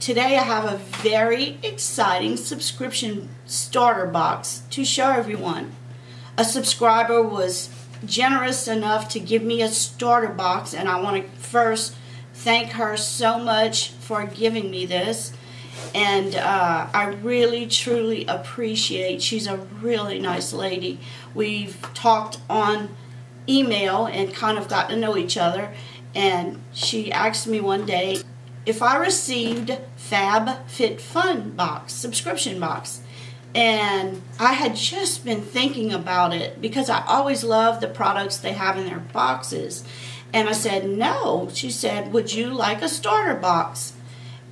Today I have a very exciting subscription starter box to show everyone. A subscriber was generous enough to give me a starter box, and I want to first thank her so much for giving me this. And I really truly appreciate. She's a really nice lady. We've talked on email and kind of got to know each other, and she asked me one day if I received FabFitFun box, subscription box. And I had just been thinking about it because I always love the products they have in their boxes. And I said, no. She said, would you like a starter box?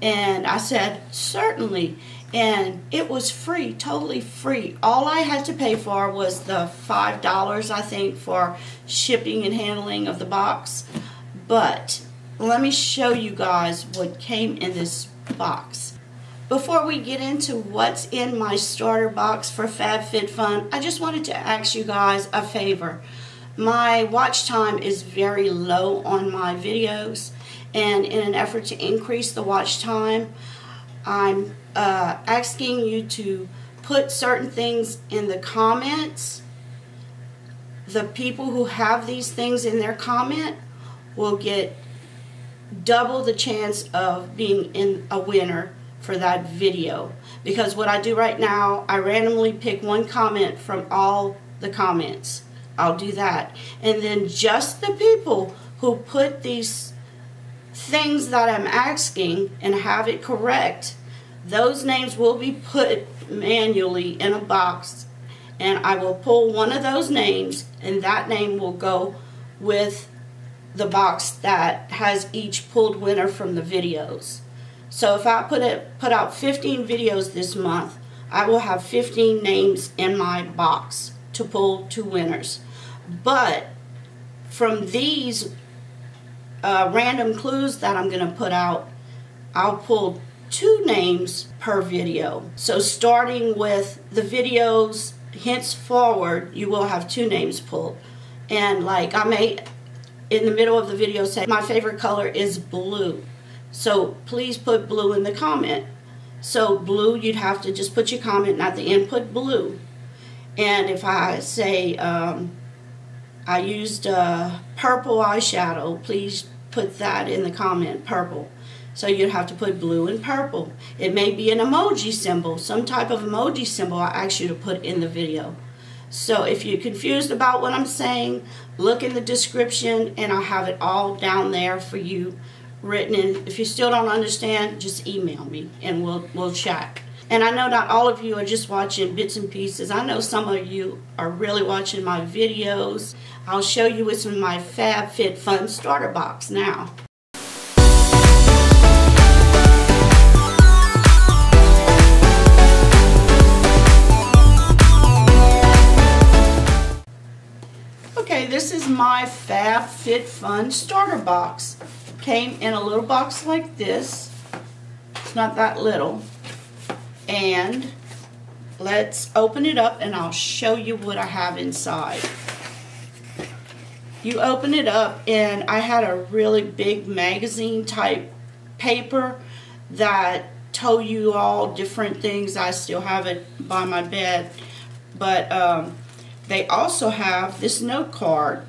And I said, certainly. And it was free, totally free. All I had to pay for was the $5, I think, for shipping and handling of the box. But let me show you guys what came in this box. Before we get into what's in my starter box for FabFitFun, I just wanted to ask you guys a favor. My watch time is very low on my videos, and in an effort to increase the watch time, I'm asking you to put certain things in the comments. The people who have these things in their comment will get double the chance of being in a winner for that video. Because what I do right now, I randomly pick one comment from all the comments. I'll do that. And then just the people who put these things that I'm asking and have it correct, those names will be put manually in a box, and I will pull one of those names, and that name will go with the box that has each pulled winner from the videos. So if I put out 15 videos this month, I will have 15 names in my box to pull 2 winners. But from these random clues that I'm going to put out, I'll pull 2 names per video. So starting with the videos henceforward, you will have 2 names pulled. And like I may in the middle of the video say my favorite color is blue, so please put blue in the comment. So blue, you'd have to just put your comment and at the end put blue. And if I say I used purple eyeshadow, please put that in the comment, purple. So you'd have to put blue and purple. It may be an emoji symbol, some type of emoji symbol I ask you to put in the video. So if you're confused about what I'm saying, look in the description and I'll have it all down there for you written. And if you still don't understand, just email me and we'll chat. And I know not all of you are just watching bits and pieces. I know some of you are really watching my videos. I'll show you what's in my FabFitFun starter box now. Okay, this is my FabFitFun starter box. Came in a little box like this. It's not that little. And let's open it up and I'll show you what I have inside. You open it up and I had a really big magazine type paper that told you all different things. I still have it by my bed. But they also have this note card,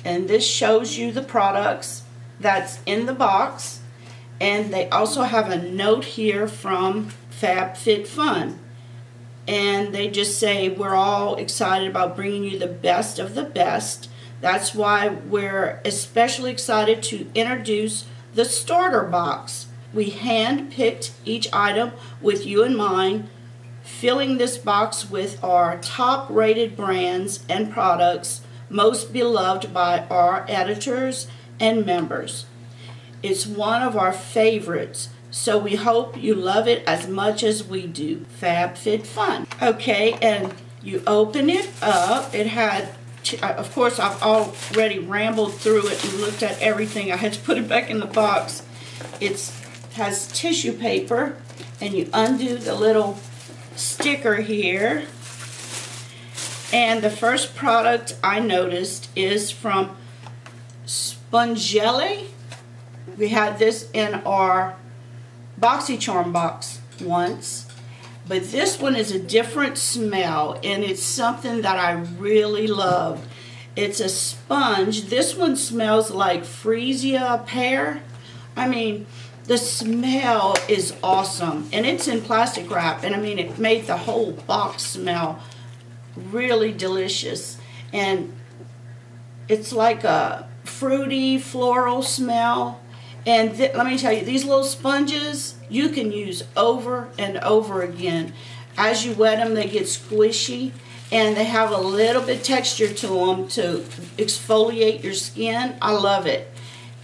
and this shows you the products that's in the box, and they also have a note here from FabFitFun, and they just say we're all excited about bringing you the best of the best. That's why we're especially excited to introduce the starter box. We hand-picked each item with you in mind, filling this box with our top-rated brands and products most beloved by our editors and members. It's one of our favorites, so we hope you love it as much as we do. FabFitFun. Okay, and you open it up. It had, of course, I've already rambled through it and looked at everything. I had to put it back in the box. It has tissue paper, and you undo the little sticker here, and the first product I noticed is from Spongelle. We had this in our BoxyCharm box once, but this one is a different smell, and it's something that I really love. It's a sponge. This one smells like freesia pear. I mean, the smell is awesome, and it's in plastic wrap, and I mean, it made the whole box smell really delicious, and it's like a fruity floral smell. And let me tell you, these little sponges you can use over and over again. As you wet them, they get squishy, and they have a little bit texture to them to exfoliate your skin. I love it.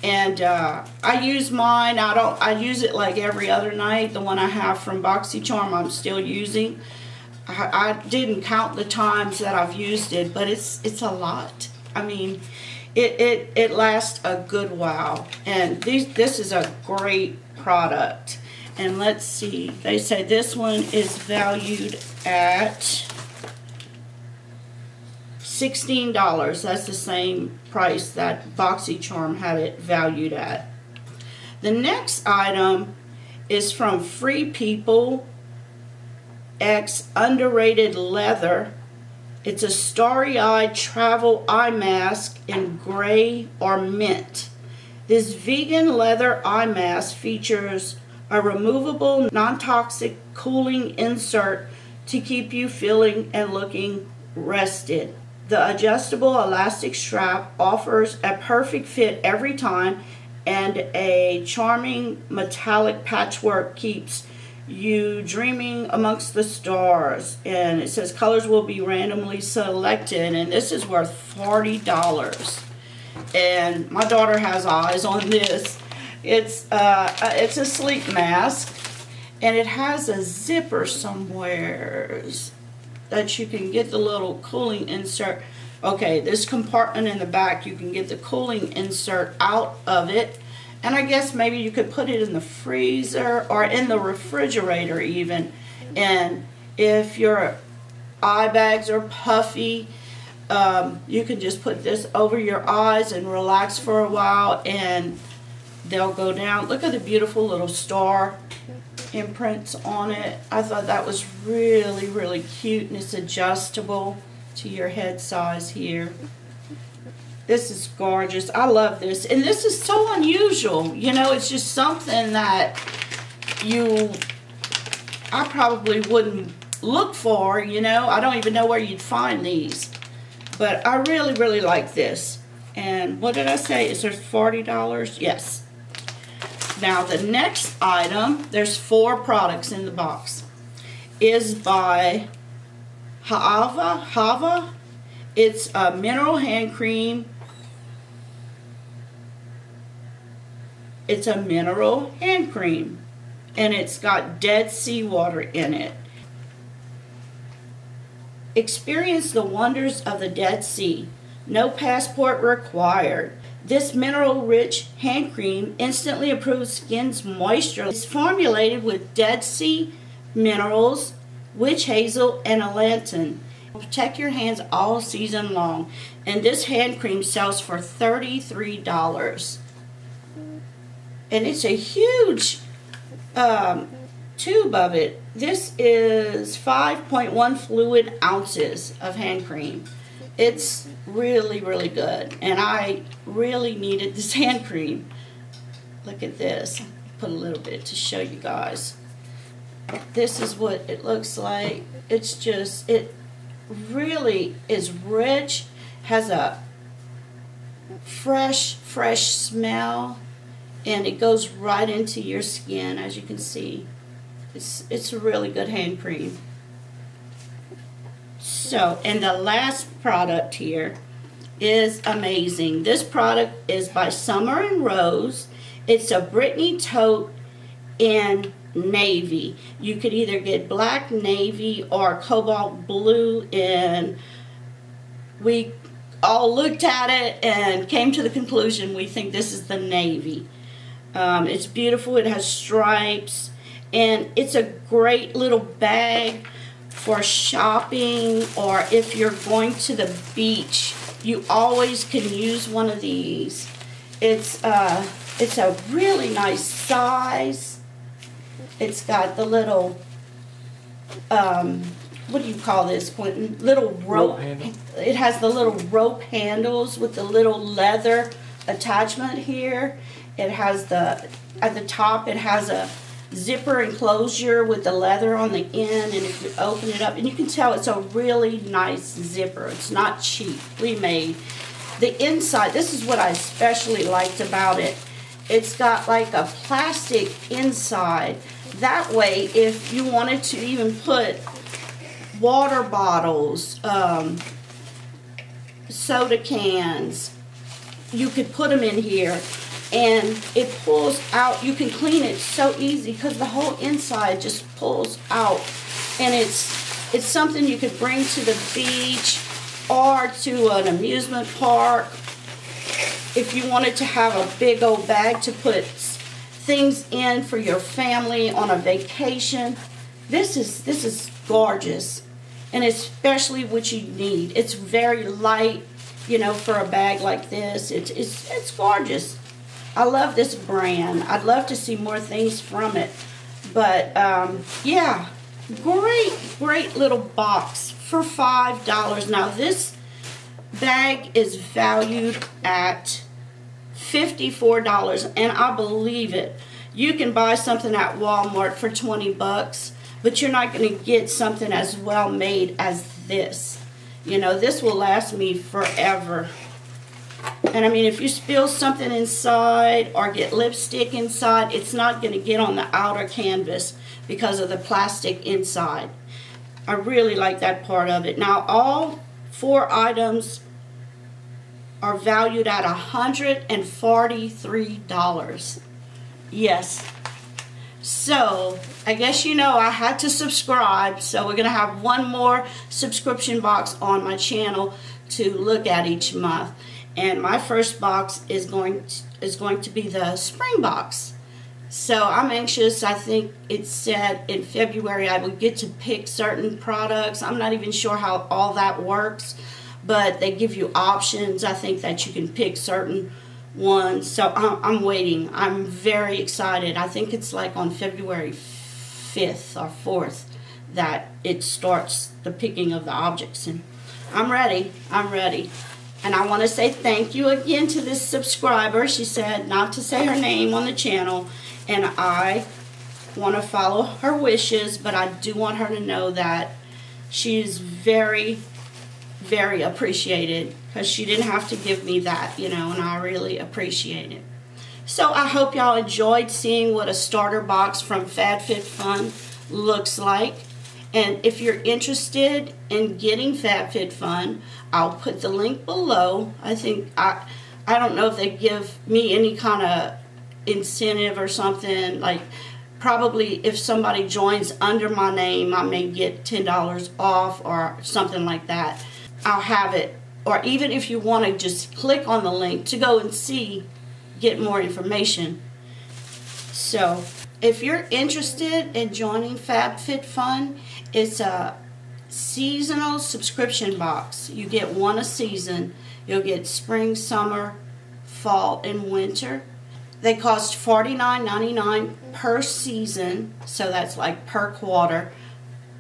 And I use mine. I use it like every other night. The one I have from BoxyCharm I'm still using. I didn't count the times that I've used it, but it's a lot. I mean, it lasts a good while, and this is a great product. And let's see, they say this one is valued at $16. That's the same price that BoxyCharm had it valued at. The next item is from Free People X Underrated Leather. It's a starry-eyed travel eye mask in gray or mint. This vegan leather eye mask features a removable, non-toxic cooling insert to keep you feeling and looking rested. The adjustable elastic strap offers a perfect fit every time, and a charming metallic patchwork keeps you dreaming amongst the stars. And it says colors will be randomly selected, and this is worth $40. And my daughter has eyes on this. It's a sleep mask, and it has a zipper somewhere that you can get the little cooling insert. Okay, this compartment in the back, you can get the cooling insert out of it. And I guess maybe you could put it in the freezer or in the refrigerator even. And if your eye bags are puffy, you can just put this over your eyes and relax for a while, and they'll go down. Look at the beautiful little star imprints on it. I thought that was really, really cute, and it's adjustable to your head size here. This is gorgeous. I love this. And this is so unusual. You know, it's just something that I probably wouldn't look for, you know. I don't even know where you'd find these. But I really, really like this. And what did I say? Is there $40? Yes. Now, the next item, there's 4 products in the box, is by Hava. It's a mineral hand cream. It's a mineral hand cream, and it's got Dead Sea water in it. Experience the wonders of the Dead Sea. No passport required. This mineral-rich hand cream instantly improves skin's moisture. It's formulated with Dead Sea minerals, witch hazel, and elantin. Protect your hands all season long. And this hand cream sells for $33. And it's a huge tube of it. This is 5.1 fluid ounces of hand cream. It's really, really good. And I really needed this hand cream. Look at this. Put a little bit to show you guys. This is what it looks like. It's just, it really is rich. Has a fresh smell. And it goes right into your skin, as you can see. It's a really good hand cream. So, and the last product here is amazing. This product is by Summer and Rose. It's a Brittany tote in navy. You could either get black, navy, or cobalt blue, and we all looked at it and came to the conclusion we think this is the navy. It's beautiful. It has stripes, and it's a great little bag for shopping, or if you're going to the beach. You always can use one of these. It's a really nice size, It's got the little, what do you call this, Quentin? Little rope. It has the little rope handles with the little leather attachment here. It has the, at the top, it has a zipper enclosure with the leather on the end, and if you open it up, and you can tell it's a really nice zipper. It's not cheaply made. The inside, this is what I especially liked about it. It's got like a plastic inside. That way, if you wanted to even put water bottles, soda cans, you could put them in here, and it pulls out. You can clean it so easy because the whole inside just pulls out, and it's something you could bring to the beach or to an amusement park. If you wanted to have a big old bag to put things in for your family on a vacation, this is gorgeous, and especially what you need. It's very light, you know, for a bag like this. It's gorgeous. I love this brand. I'd love to see more things from it, but yeah, great little box for $5. Now this bag is valued at $54, and I believe it. You can buy something at Walmart for 20 bucks, but you're not going to get something as well made as this. You know, this will last me forever. And I mean, if you spill something inside or get lipstick inside, it's not going to get on the outer canvas because of the plastic inside. I really like that part of it. Now, all 4 items are valued at $143. Yes. So, I guess you know I had to subscribe, so we're going to have one more subscription box on my channel to look at each month. And my first box is going to be the spring box. So I'm anxious. I think it said in February I would get to pick certain products. I'm not even sure how all that works, but they give you options. I think that you can pick certain ones. So I'm waiting. I'm very excited. I think it's like on February 5th or 4th that it starts the picking of the objects. And I'm ready. I'm ready. And I want to say thank you again to this subscriber. She said not to say her name on the channel, and I want to follow her wishes, but I do want her to know that she is very, very appreciated, because she didn't have to give me that, you know, and I really appreciate it. So I hope y'all enjoyed seeing what a starter box from FabFitFun looks like. And if you're interested in getting FabFitFun, I'll put the link below. I think, I don't know if they give me any kind of incentive or something. Like, probably if somebody joins under my name, I may get $10 off or something like that. I'll have it. Or even if you want to just click on the link to go and see, get more information. So, if you're interested in joining FabFitFun, it's a seasonal subscription box. You get one a season. You'll get spring, summer, fall, and winter. They cost $49.99 per season, so that's like per quarter,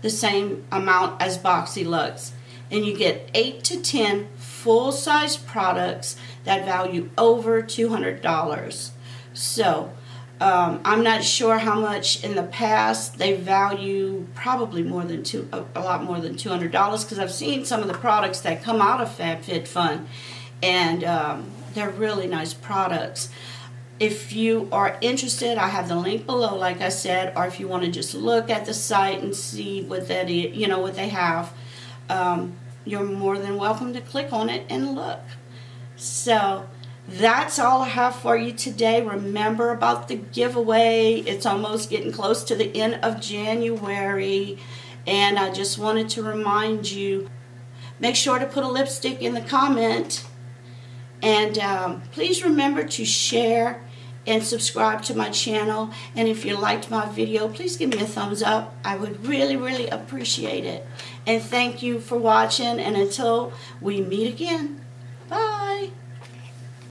the same amount as Boxy Luxe. And you get 8 to 10 full-size products that value over $200. So, I'm not sure how much in the past. They value probably more than a lot more than $200, because I've seen some of the products that come out of FabFitFun, and they're really nice products. If you are interested, I have the link below, like I said, or if you want to just look at the site and see what that is, you know, what they have, you're more than welcome to click on it and look. So that's all I have for you today. Remember about the giveaway. It's almost getting close to the end of January, and I just wanted to remind you, make sure to put a lipstick in the comment, and please remember to share and subscribe to my channel. And if you liked my video, please give me a thumbs up. I would really, really appreciate it. And thank you for watching, and until we meet again, bye.